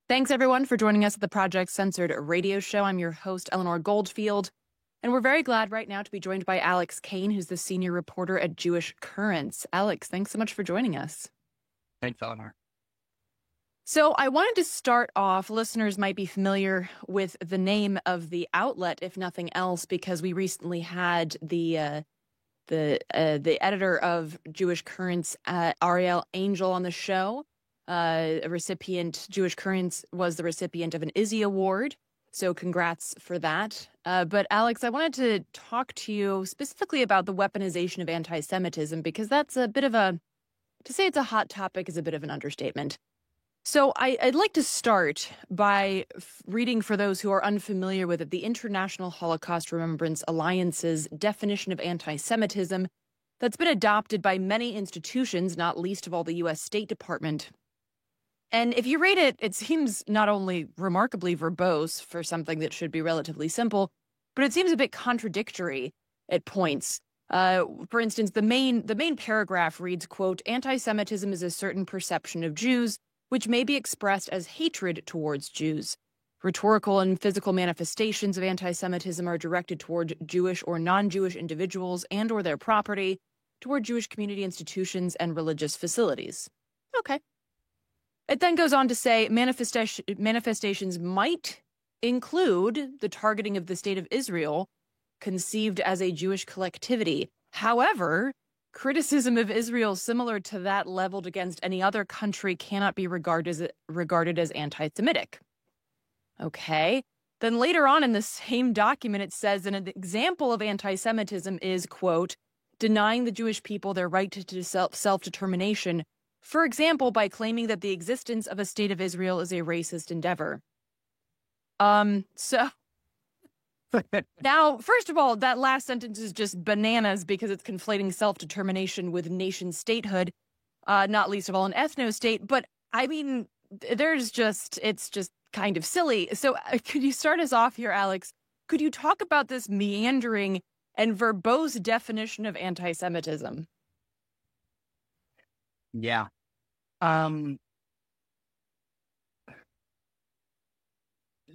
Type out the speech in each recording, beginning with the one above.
Thanks, everyone, for joining us at the Project Censored radio show. I'm your host, Eleanor Goldfield, and we're very glad right now to be joined by Alex Kane, who's the senior reporter at Jewish Currents. Alex, thanks so much for joining us. Thanks, Eleanor. So I wanted to start off, listeners might be familiar with the name of the outlet, if nothing else, because we recently had the editor of Jewish Currents, Ariel Angel, on the show. Jewish Currents was the recipient of an Izzy Award, so congrats for that. But Alex, I wanted to talk to you specifically about the weaponization of anti-Semitism, because that's a bit of to say it's a hot topic is a bit of an understatement. So I'd like to start by reading, for those who are unfamiliar with it, the International Holocaust Remembrance Alliance's definition of anti-Semitism that's been adopted by many institutions, not least of all the U.S. State Department. And if you read it, it seems not only remarkably verbose for something that should be relatively simple, but it seems a bit contradictory at points. For instance, the main paragraph reads, quote, "Anti-Semitism is a certain perception of Jews which may be expressed as hatred towards Jews. Rhetorical and physical manifestations of anti-Semitism are directed toward Jewish or non-Jewish individuals and or their property, toward Jewish community institutions and religious facilities." Okay. It then goes on to say manifestations might include the targeting of the state of Israel, conceived as a Jewish collectivity. However, criticism of Israel similar to that leveled against any other country cannot be regarded as anti-Semitic. Okay. Then later on in the same document, it says an example of anti-Semitism is, quote, "denying the Jewish people their right to self-determination, for example, by claiming that the existence of a state of Israel is a racist endeavor." So now, first of all, that last sentence is just bananas because it's conflating self-determination with nation statehood, not least of all an ethno-state. But I mean, it's just kind of silly. So could you start us off here, Alex? Could you talk about this meandering and verbose definition of anti-Semitism? Yeah.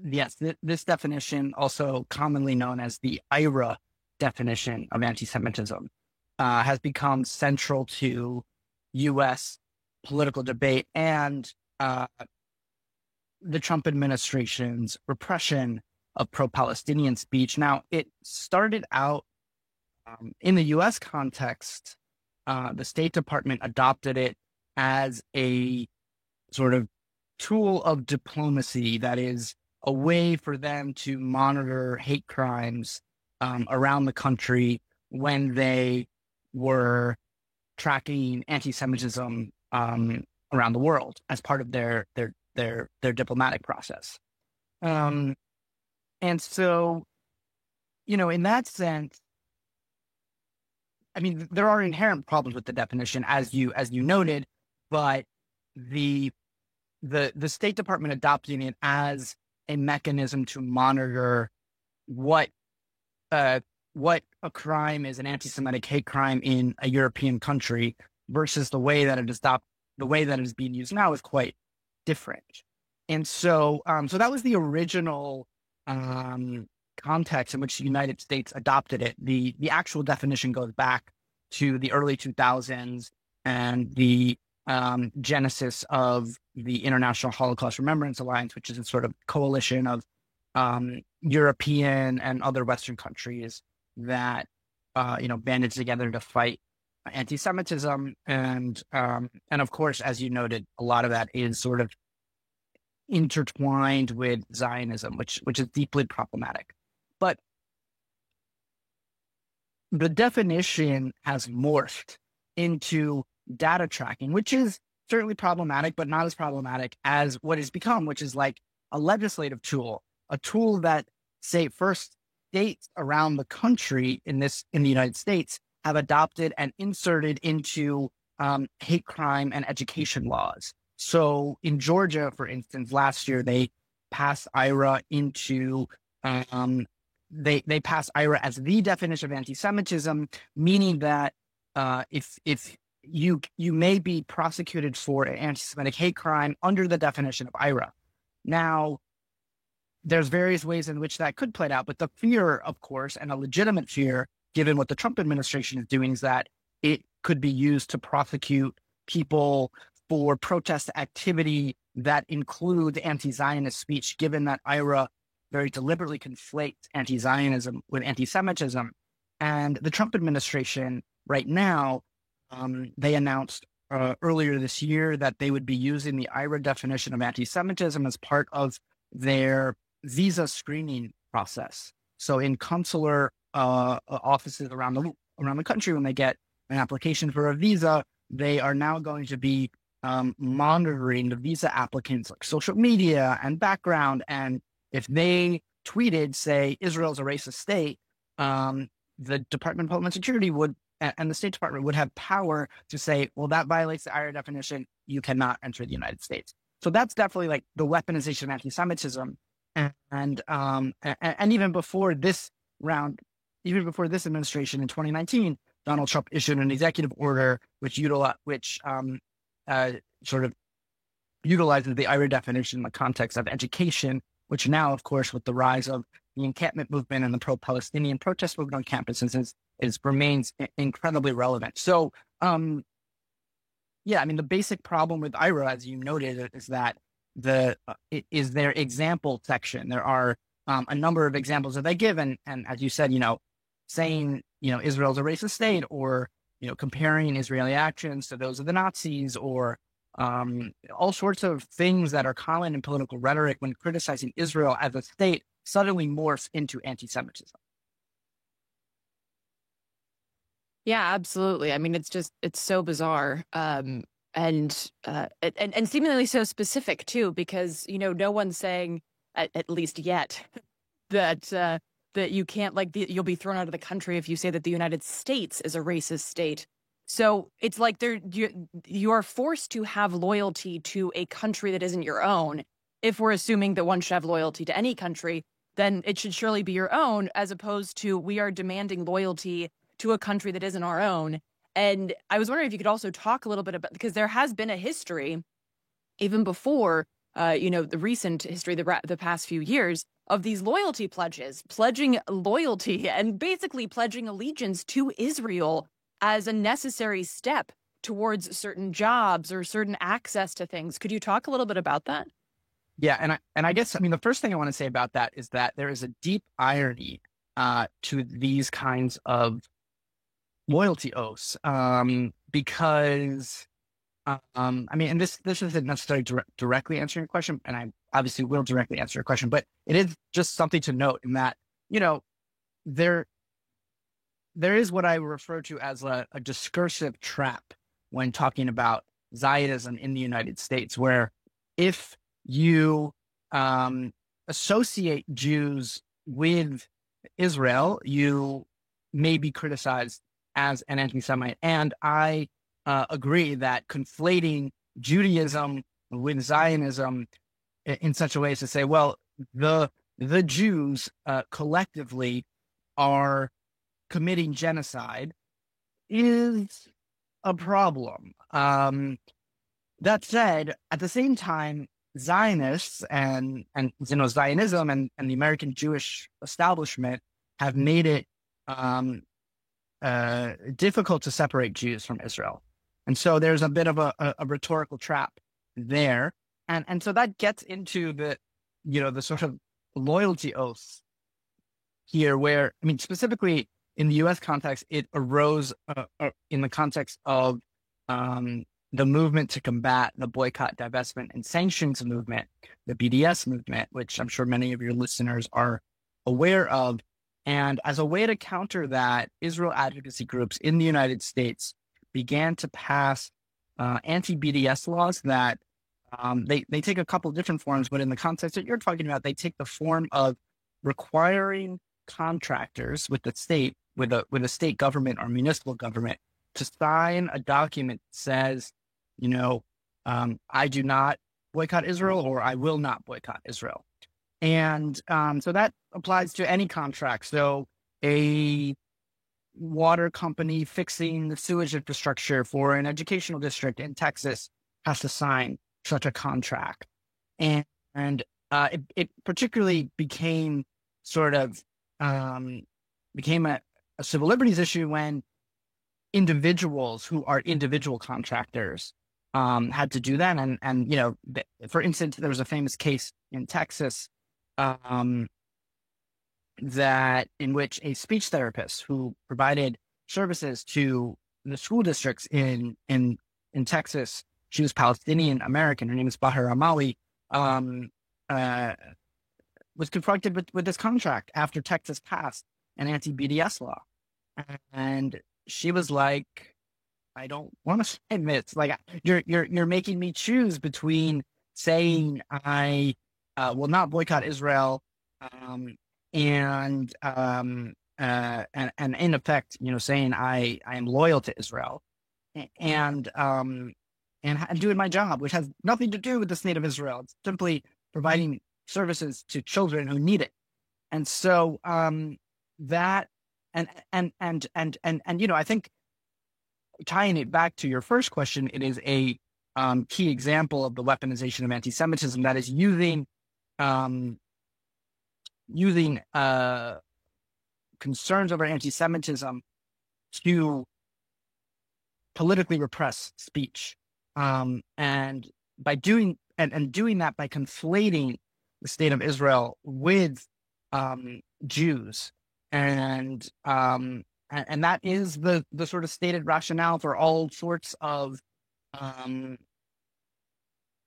Yes, this definition, also commonly known as the IHRA definition of anti-Semitism, has become central to U.S. political debate and the Trump administration's repression of pro-Palestinian speech. Now, it started out in the U.S. context. The State Department adopted it as a sort of tool of diplomacy, that is, a way for them to monitor hate crimes around the country when they were tracking anti-Semitism around the world as part of their diplomatic process. And so, in that sense, I mean, there are inherent problems with the definition, as you noted, but the State Department adopting it as a mechanism to monitor what a crime is, an anti-Semitic hate crime in a European country, versus the way that it is being used now, is quite different. And so, so that was the original context in which the United States adopted it. The actual definition goes back to the early 2000s and the genesis of the International Holocaust Remembrance Alliance, which is a sort of coalition of European and other Western countries that banded together to fight anti-Semitism, and of course, as you noted, a lot of that is sort of intertwined with Zionism, which is deeply problematic. But the definition has morphed into data tracking, which is certainly problematic, but not as problematic as what it's become, which is like a legislative tool, a tool that, say, first states around the country in the United States have adopted and inserted into hate crime and education laws. So in Georgia, for instance, last year, they passed IHRA into they passed IHRA as the definition of anti-Semitism, meaning that if you may be prosecuted for an anti-Semitic hate crime under the definition of IHRA. Now, there's various ways in which that could play out, but the fear, of course, and a legitimate fear, given what the Trump administration is doing, is that it could be used to prosecute people for protest activity that includes anti-Zionist speech, given that IRA very deliberately conflates anti-Zionism with anti-Semitism. And the Trump administration right now, they announced earlier this year that they would be using the IRA definition of anti-Semitism as part of their visa screening process. So in consular offices around the country, when they get an application for a visa, they are now going to be monitoring the visa applicants' like social media and background. And if they tweeted, say, Israel's a racist state, the Department of Homeland Security would, and the State Department would have power to say, well, that violates the IRA definition. You cannot enter the United States. So that's definitely like the weaponization of anti-Semitism. And even before this round, even before this administration in 2019, Donald Trump issued an executive order which sort of utilizes the IRA definition in the context of education, which now, of course, with the rise of the encampment movement and the pro-Palestinian protest movement on campuses, remains incredibly relevant. So, yeah, I mean, the basic problem with IRA, as you noted, is that it is their example section. There are a number of examples that they give, and as you said, saying Israel's a racist state, or comparing Israeli actions to those of the Nazis, or all sorts of things that are common in political rhetoric when criticizing Israel as a state suddenly morphs into anti-Semitism. Yeah, absolutely. I mean, it's so bizarre. And seemingly so specific too, because no one's saying, at least yet, that you can't you'll be thrown out of the country if you say that the United States is a racist state. So it's like you are forced to have loyalty to a country that isn't your own. If we're assuming that one should have loyalty to any country, then it should surely be your own, as opposed to we are demanding loyalty to a country that isn't our own. And I was wondering if you could also talk a little bit about, because there has been a history, even before, the recent history, the past few years, of these loyalty pledges, pledging loyalty and basically pledging allegiance to Israel as a necessary step towards certain jobs or certain access to things. Could you talk a little bit about that? Yeah, and I guess, I mean, the first thing I want to say about that is that there is a deep irony to these kinds of loyalty oaths, because I mean, and this isn't necessarily directly answering your question, and I obviously will directly answer your question, but it is just something to note in that there is what I refer to as a discursive trap when talking about Zionism in the United States, where if you associate Jews with Israel, you may be criticized as an anti-Semite. And I agree that conflating Judaism with Zionism in such a way as to say, well, the Jews collectively are committing genocide is a problem. That said, at the same time, Zionists and Zionism and the American Jewish establishment have made it difficult to separate Jews from Israel. And so there's a bit of a rhetorical trap there. And so that gets into the sort of loyalty oaths here, where, I mean, specifically in the U.S. context, it arose in the context of the movement to combat the boycott, divestment, and sanctions movement, the BDS movement, which I'm sure many of your listeners are aware of. And as a way to counter that, Israel advocacy groups in the United States began to pass anti-BDS laws that they take a couple of different forms, but in the context that you're talking about, they take the form of requiring contractors with the state, with a state government or municipal government, to sign a document that says, I do not boycott Israel, or I will not boycott Israel. And so that applies to any contract. So a water company fixing the sewage infrastructure for an educational district in Texas has to sign such a contract. And And it particularly became sort of became a civil liberties issue when individuals who are individual contractors had to do that. And for instance, there was a famous case in Texas that in which a speech therapist who provided services to the school districts in Texas, she was Palestinian American. Her name is Bahar Amawi. Was confronted with this contract after Texas passed an anti-BDS law, and she was like, "I don't want to sign this. Like, you're making me choose between saying I will not boycott Israel, and in effect, saying I am loyal to Israel, and doing my job, which has nothing to do with the state of Israel. It's simply providing services to children who need it." And so that and I think tying it back to your first question, it is a key example of the weaponization of anti-Semitism that is using concerns over anti-Semitism to politically repress speech, and by doing that by conflating the state of Israel with Jews, and that is the sort of stated rationale for all sorts of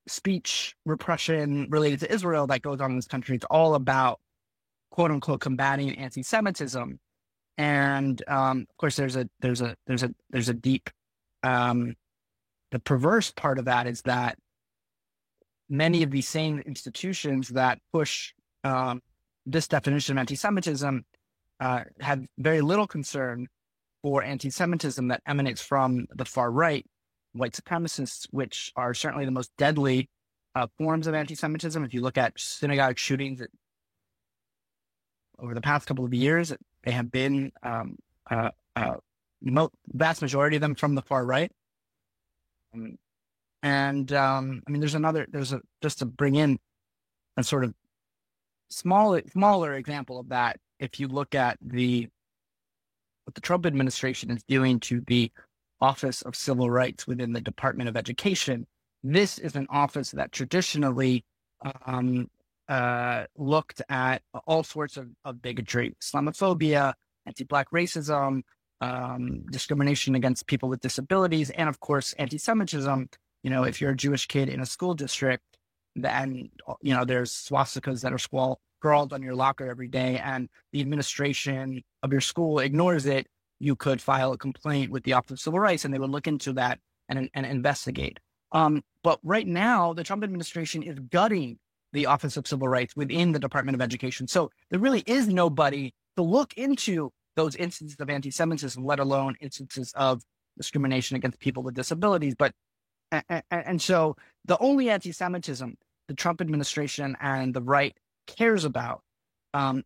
speech repression related to Israel that goes on in this country. It's all about, quote unquote, combating anti-Semitism, and of course there's a deep the perverse part of that is that many of these same institutions that push this definition of anti-Semitism have very little concern for anti-Semitism that emanates from the far right, white supremacists, which are certainly the most deadly forms of anti-Semitism. If you look at synagogue shootings over the past couple of years, they have been vast majority of them from the far right. Just to bring in a sort of smaller example of that, if you look at what the Trump administration is doing to the Office of Civil Rights within the Department of Education, this is an office that traditionally looked at all sorts of bigotry, Islamophobia, anti-Black racism, discrimination against people with disabilities, and of course, anti-Semitism. If you're a Jewish kid in a school district, then, there's swastikas that are scrawled on your locker every day, and the administration of your school ignores it. You could file a complaint with the Office of Civil Rights, and they would look into that and investigate. But right now, the Trump administration is gutting the Office of Civil Rights within the Department of Education. So there really is nobody to look into those instances of anti-Semitism, let alone instances of discrimination against people with disabilities. And so the only anti-Semitism the Trump administration and the right cares about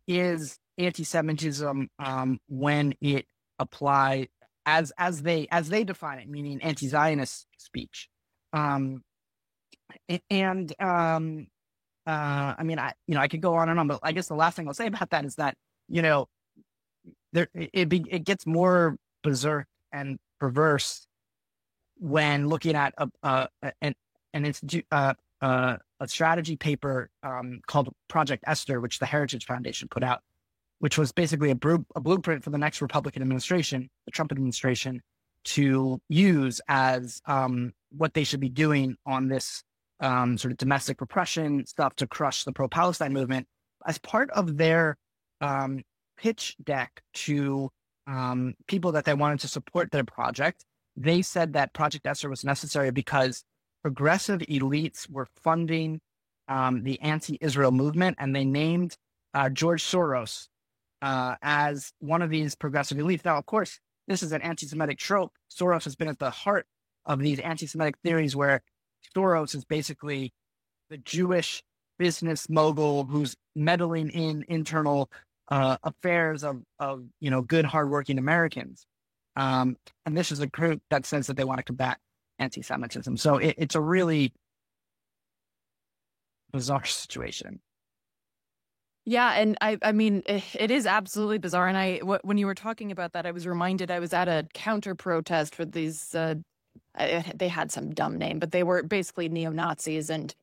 is anti-Semitism when it applies as they define it, meaning anti-Zionist speech. I could go on and on, but I guess the last thing I'll say about that is that it gets more berserk and perverse when looking at a strategy paper called Project Esther, which the Heritage Foundation put out, which was basically a blueprint for the next Republican administration, the Trump administration, to use as what they should be doing on this sort of domestic repression stuff to crush the pro-Palestine movement. As part of their pitch deck to people that they wanted to support their project, they said that Project Esther was necessary because progressive elites were funding the anti-Israel movement, and they named George Soros as one of these progressive elites. Now, of course, this is an anti-Semitic trope. Soros has been at the heart of these anti-Semitic theories, where Soros is basically the Jewish business mogul who's meddling in internal affairs of good, hardworking Americans. And this is a group that says that they want to combat anti-Semitism. So it's a really bizarre situation. Yeah, and I mean, it is absolutely bizarre. And when you were talking about that, I was reminded I was at a counter protest for these. They had some dumb name, but they were basically neo-Nazis. And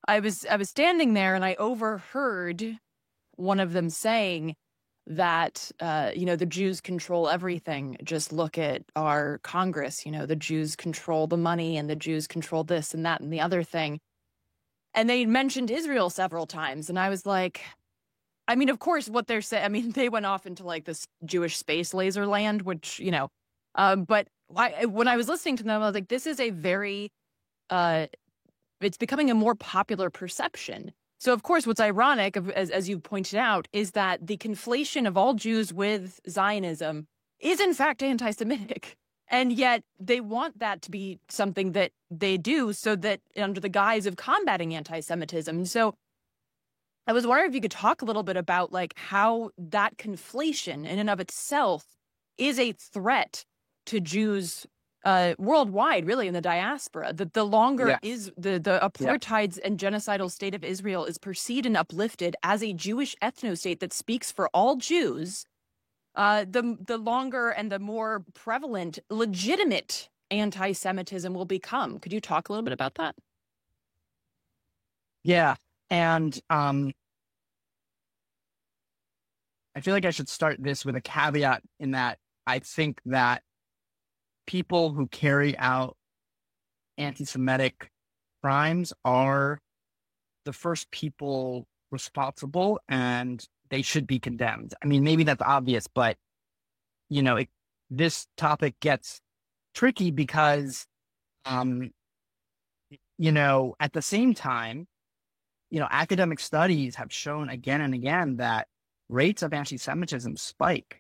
I was standing there, and I overheard one of them saying that the Jews control everything. Just look at our Congress. The Jews control the money, and the Jews control this and that and the other thing. And they mentioned Israel several times, and I was like, I mean, of course, what they're saying, I mean, they went off into like this Jewish space laser land, which, but when I was listening to them, I was like, this is a very, it's becoming a more popular perception. So, of course, what's ironic, as you pointed out, is that the conflation of all Jews with Zionism is, in fact, anti-Semitic. And yet they want that to be something that they do so that under the guise of combating anti-Semitism. So I was wondering if you could talk a little bit about like how that conflation in and of itself is a threat to Jews worldwide, really, in the diaspora. That the longer is the apartheid and genocidal state of Israel is perceived and uplifted as a Jewish ethno-state that speaks for all Jews, the longer and the more prevalent, legitimate anti-Semitism will become. Could you talk a little bit about that? Yeah. And I feel like I should start this with a caveat in that I think that people who carry out anti-Semitic crimes are the first people responsible, and they should be condemned. I mean, maybe that's obvious, but, this topic gets tricky because, at the same time, academic studies have shown again and again that rates of anti-Semitism spike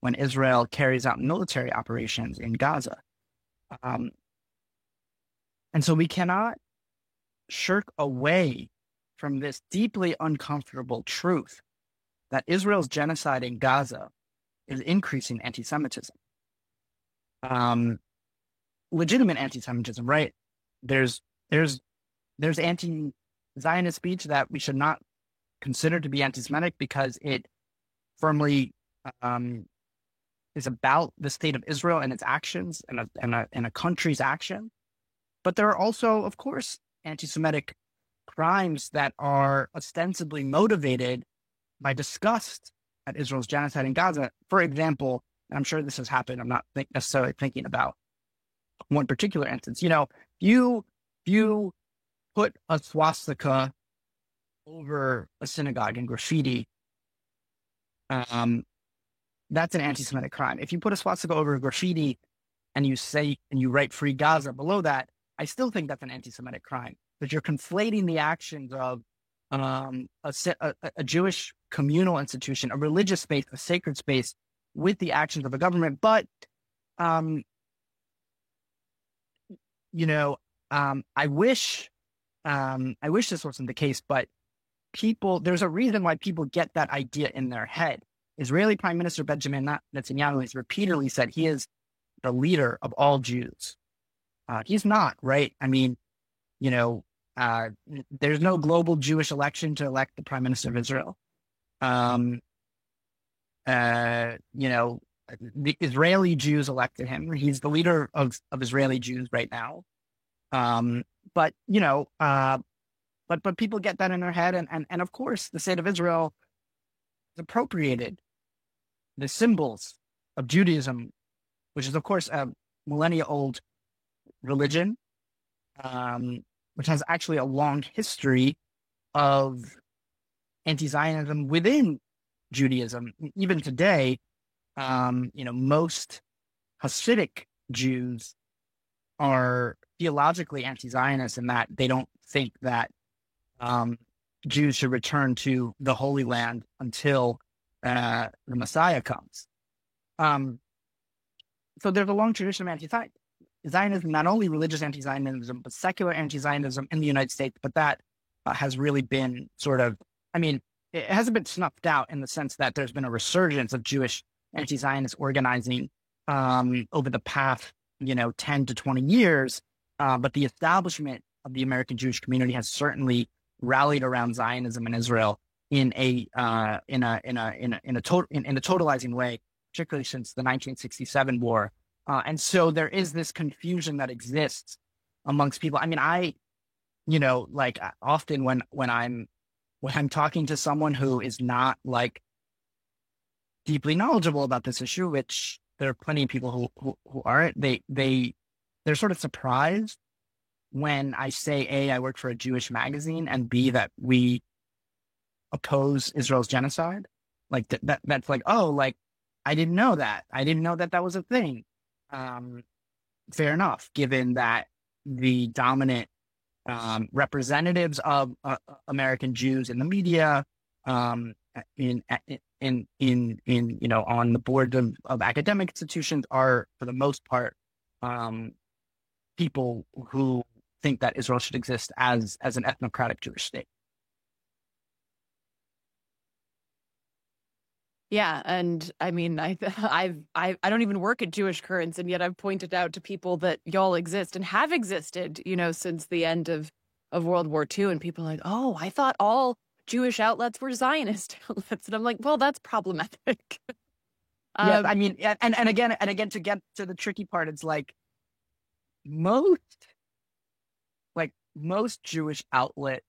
when Israel carries out military operations in Gaza. And so we cannot shirk away from this deeply uncomfortable truth that Israel's genocide in Gaza is increasing anti-Semitism. Legitimate anti-Semitism, right? There's anti-Zionist speech that we should not consider to be anti-Semitic because it firmly is about the state of Israel and its actions and a country's action. But there are also, of course, anti-Semitic crimes that are ostensibly motivated by disgust at Israel's genocide in Gaza. For example, I'm sure this has happened. I'm not necessarily thinking about one particular instance. You put a swastika over a synagogue in graffiti, that's an anti-Semitic crime. If you put a swastika over a graffiti and you write "Free Gaza" below that, I still think that's an anti-Semitic crime. But you're conflating the actions of a Jewish communal institution, a religious space, a sacred space, with the actions of a government. But I wish this wasn't the case, but there's a reason why people get that idea in their head. Israeli Prime Minister Benjamin Netanyahu has repeatedly said he is the leader of all Jews. He's not, right? I mean, there's no global Jewish election to elect the Prime Minister of Israel. The Israeli Jews elected him. He's the leader of Israeli Jews right now. But people get that in their head. And of course, the state of Israel has appropriated the symbols of Judaism, which is, of course, a millennia-old religion, which has actually a long history of anti-Zionism within Judaism. Even today, most Hasidic Jews are theologically anti-Zionist in that they don't think that Jews should return to the Holy Land until the Messiah comes. So there's a long tradition of anti-Zionism, not only religious anti-Zionism, but secular anti-Zionism in the United States. But that has really been it hasn't been snuffed out in the sense that there's been a resurgence of Jewish anti-Zionist organizing over the past, 10 to 20 years. But the establishment of the American Jewish community has certainly rallied around Zionism in Israel in a totalizing way, particularly since the 1967 war. And so there is this confusion that exists amongst people. I mean, like often when I'm talking to someone who is not like deeply knowledgeable about this issue, which there are plenty of people who aren't, they're sort of surprised when I say, A, I work for a Jewish magazine, and B, that we oppose Israel's genocide. Like that's like, oh, like I didn't know that. I didn't know that was a thing. Fair enough, given that the dominant representatives of American Jews in the media, in on the board of academic institutions, are for the most part people who think that Israel should exist as an ethnocratic Jewish state. Yeah, and I mean, I don't even work at Jewish Currents, and yet I've pointed out to people that y'all exist and have existed, since the end of World War II, and people are like, oh, I thought all Jewish outlets were Zionist outlets, and I'm like, well, that's problematic. Yeah, I mean, and again, to get to the tricky part, it's like most Jewish outlet,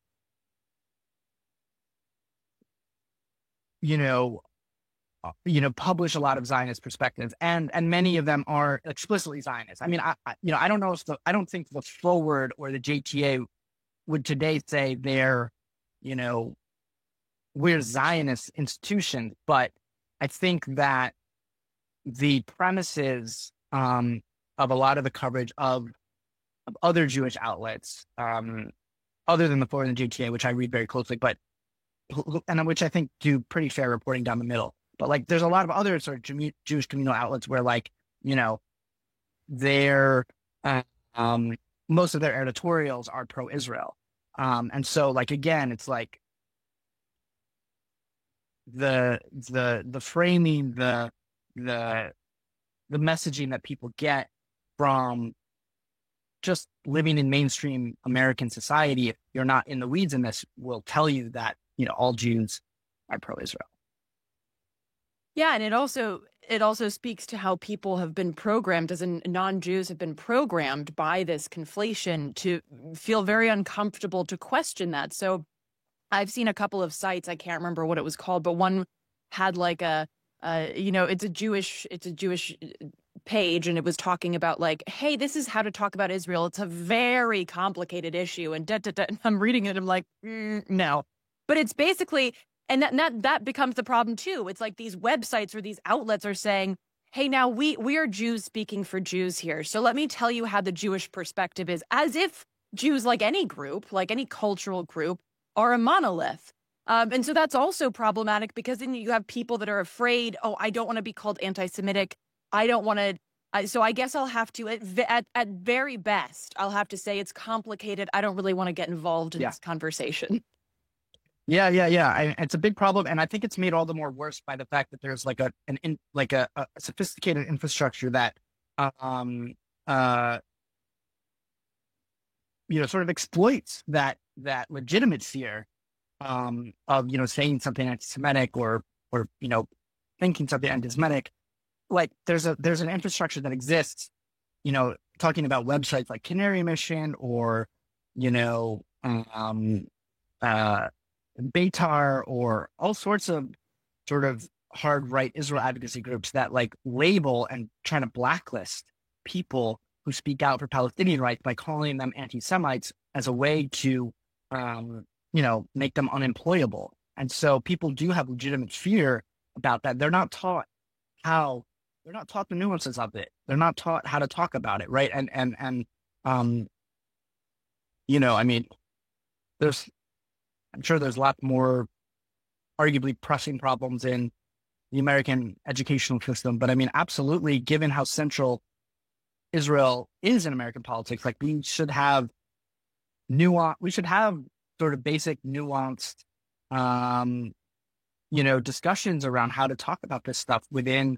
publish a lot of Zionist perspectives, and many of them are explicitly Zionist. I mean, I don't know I don't think the Forward or the JTA would today say they're, we're Zionist institutions, but I think that the premises of a lot of the coverage of other Jewish outlets, other than the Forward and the JTA, which I read very closely, but and which I think do pretty fair reporting down the middle. But like, there's a lot of other sort of Jewish communal outlets where, like, their most of their editorials are pro-Israel, and so, like, again, it's like the framing, the messaging that people get from just living in mainstream American society, if you're not in the weeds in this, will tell you that all Jews are pro-Israel. Yeah, and it also speaks to how people have been programmed, as in non-Jews have been programmed by this conflation to feel very uncomfortable to question that. So I've seen a couple of sites, I can't remember what it was called, but one had like it's a Jewish page, and it was talking about like, hey, this is how to talk about Israel. It's a very complicated issue, and and I'm reading it, and I'm like, no. But it's basically, and that becomes the problem too. It's like these websites or these outlets are saying, hey, now we are Jews speaking for Jews here, so let me tell you how the Jewish perspective is, as if Jews, like any group, like any cultural group, are a monolith. And so that's also problematic, because then you have people that are afraid, oh, I don't want to be called anti-Semitic. I don't want to. So I guess I'll have to, at very best, I'll have to say it's complicated. I don't really want to get involved in this conversation. Yeah. It's a big problem, and I think it's made all the more worse by the fact that there's like a sophisticated infrastructure that, sort of exploits that legitimate fear of saying something anti-Semitic or thinking something anti-Semitic. Like there's an infrastructure that exists, talking about websites like Canary Mission or Beitar, or all sorts of sort of hard right Israel advocacy groups that like label and trying to blacklist people who speak out for Palestinian rights by calling them anti-Semites as a way to make them unemployable. And so people do have legitimate fear about that. They're not taught the nuances of it. They're not taught how to talk about it, right? And I mean, I'm sure there's a lot more arguably pressing problems in the American educational system, but I mean, absolutely, given how central Israel is in American politics, like we should have sort of basic nuanced, discussions around how to talk about this stuff within,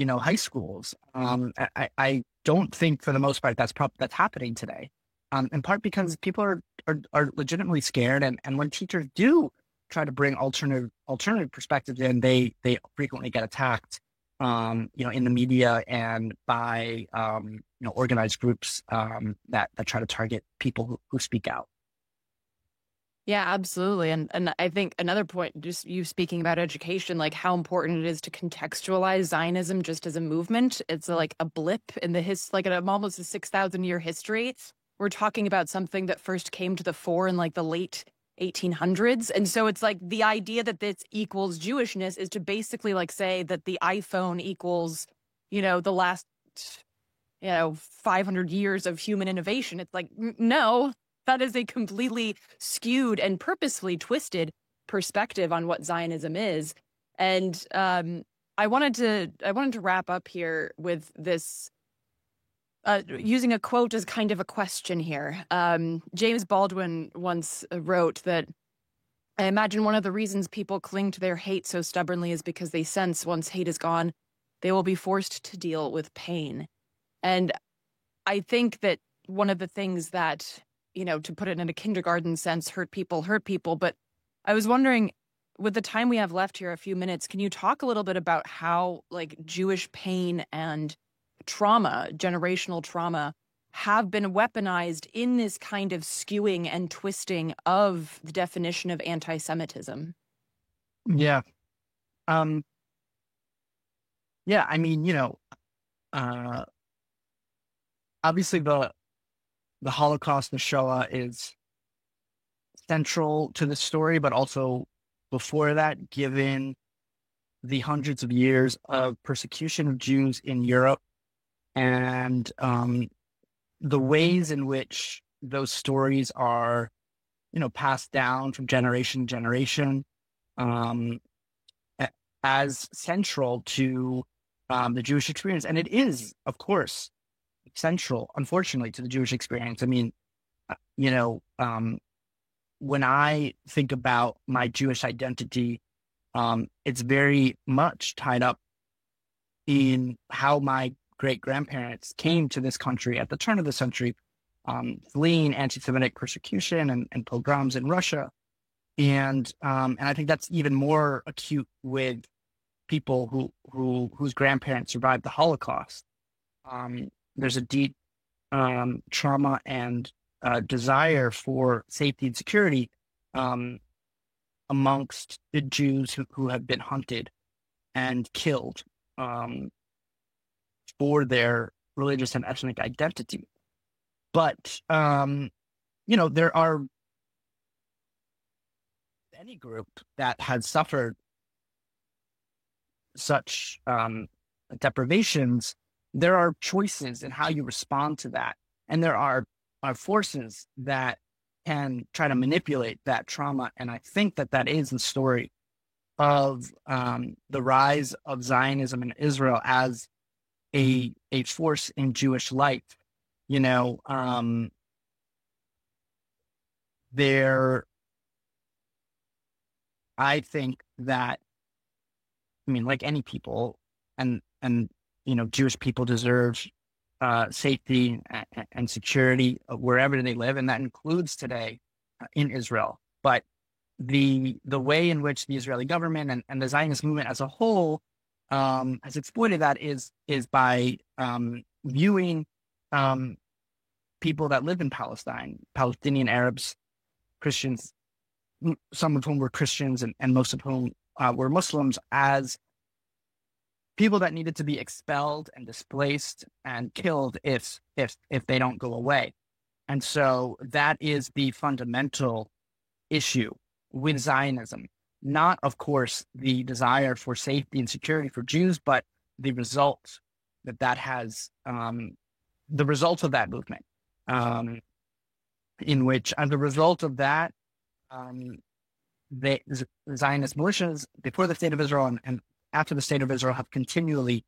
high schools. I don't think for the most part that's happening today. in part because people are legitimately scared, and when teachers do try to bring alternative perspectives in, they frequently get attacked, in the media and by organized groups that try to target people who speak out. Yeah, absolutely. And I think another point, just you speaking about education, like how important it is to contextualize Zionism just as a movement. It's like a blip in like almost a 6,000-year history. We're talking about something that first came to the fore in like the late 1800s. And so it's like the idea that this equals Jewishness is to basically like say that the iPhone equals, the last, 500 years of human innovation. It's like, no. That is a completely skewed and purposefully twisted perspective on what Zionism is. And I wanted to wrap up here with this, using a quote as kind of a question here. James Baldwin once wrote that, I imagine one of the reasons people cling to their hate so stubbornly is because they sense once hate is gone, they will be forced to deal with pain. And I think that one of the things that, to put it in a kindergarten sense, hurt people. But I was wondering, with the time we have left here, a few minutes, can you talk a little bit about how like Jewish pain and trauma, generational trauma, have been weaponized in this kind of skewing and twisting of the definition of anti-Semitism? Yeah. Yeah, I mean, obviously the Holocaust, the Shoah, is central to the story, but also before that, given the hundreds of years of persecution of Jews in Europe and the ways in which those stories are, passed down from generation to generation, as central to the Jewish experience. And it is, of course, central, unfortunately, to the Jewish experience. I mean, when I think about my Jewish identity, it's very much tied up in how my great-grandparents came to this country at the turn of the century, fleeing anti-Semitic persecution and pogroms in Russia. And I think that's even more acute with people whose grandparents survived the Holocaust. There's a deep trauma and desire for safety and security amongst the Jews who have been hunted and killed for their religious and ethnic identity. But, there are any group that has suffered such deprivations, there are choices in how you respond to that. And there are forces that can try to manipulate that trauma. And I think that is the story of the rise of Zionism in Israel as a force in Jewish life. I think that, like any people, and Jewish people deserve safety and security wherever they live, and that includes today in Israel. But the way in which the Israeli government and the Zionist movement as a whole has exploited that is by viewing people that live in Palestine, Palestinian Arabs, Christians, some of whom were Christians and most of whom were Muslims, as people that needed to be expelled and displaced and killed if they don't go away. And so that is the fundamental issue with Zionism. Not, of course, the desire for safety and security for Jews, but the result that has, the results of that movement, in which, as a result of that, the Zionist militias before the State of Israel and after the State of Israel have continually,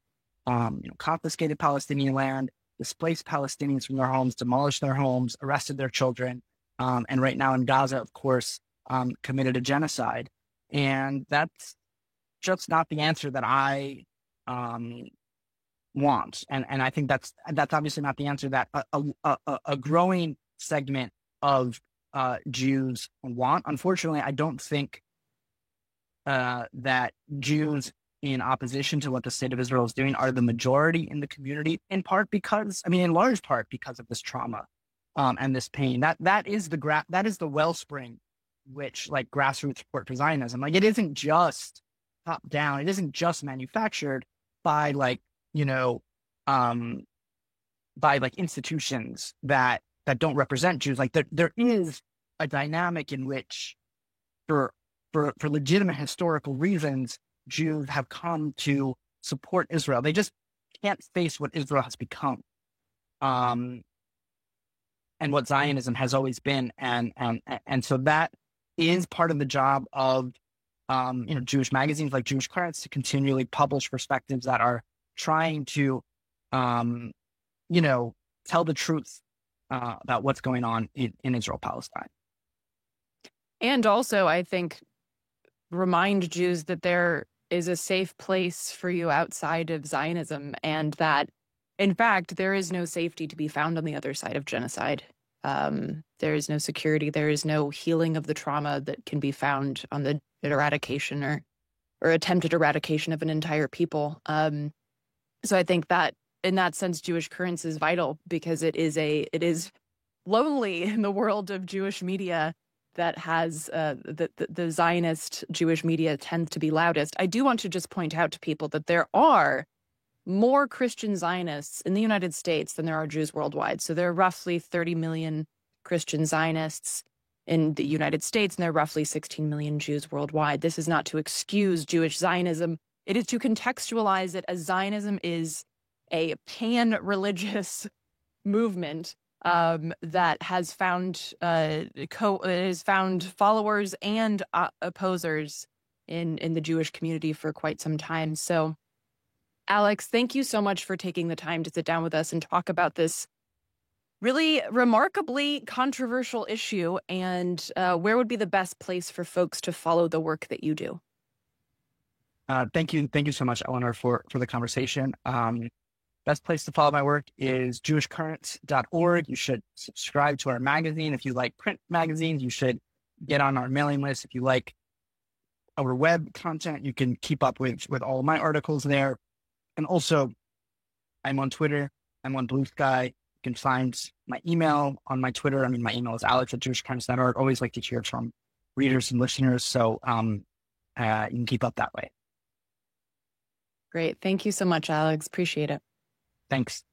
confiscated Palestinian land, displaced Palestinians from their homes, demolished their homes, arrested their children, and right now in Gaza, of course, committed a genocide. And that's just not the answer that I want. And I think that's obviously not the answer that a growing segment of Jews want. Unfortunately, I don't think that Jews in opposition to what the state of Israel is doing are the majority in the community, in large part because of this trauma and this pain. That is the wellspring which like grassroots support for Zionism. Like, it isn't just top down. It isn't just manufactured by institutions that don't represent Jews. Like, there is a dynamic in which for legitimate historical reasons, Jews have come to support Israel. They just can't face what Israel has become, and what Zionism has always been. And so that is part of the job of Jewish magazines like Jewish Currents to continually publish perspectives that are trying to tell the truth about what's going on in Israel-Palestine. And also, I think, remind Jews that there is a safe place for you outside of Zionism, and that, in fact, there is no safety to be found on the other side of genocide. There is no security. There is no healing of the trauma that can be found on the eradication or attempted eradication of an entire people. So I think that in that sense, Jewish Currents is vital, because it is lonely in the world of Jewish media that has the Zionist Jewish media tends to be loudest. I do want to just point out to people that there are more Christian Zionists in the United States than there are Jews worldwide. So there are roughly 30 million Christian Zionists in the United States, and there are roughly 16 million Jews worldwide. This is not to excuse Jewish Zionism. It is to contextualize it, as Zionism is a pan-religious movement that has found followers and opposers in the Jewish community for quite some time. So, Alex, thank you so much for taking the time to sit down with us and talk about this really remarkably controversial issue, and where would be the best place for folks to follow the work that you do? Thank you so much, Eleanor, for the conversation. Best place to follow my work is jewishcurrents.org. You should subscribe to our magazine. If you like print magazines, you should get on our mailing list. If you like our web content, you can keep up with all of my articles there. And also, I'm on Twitter. I'm on Blue Sky. You can find my email on my Twitter. My email is alex@jewishcurrents.org. Always like to hear from readers and listeners. So you can keep up that way. Great. Thank you so much, Alex. Appreciate it. Thanks.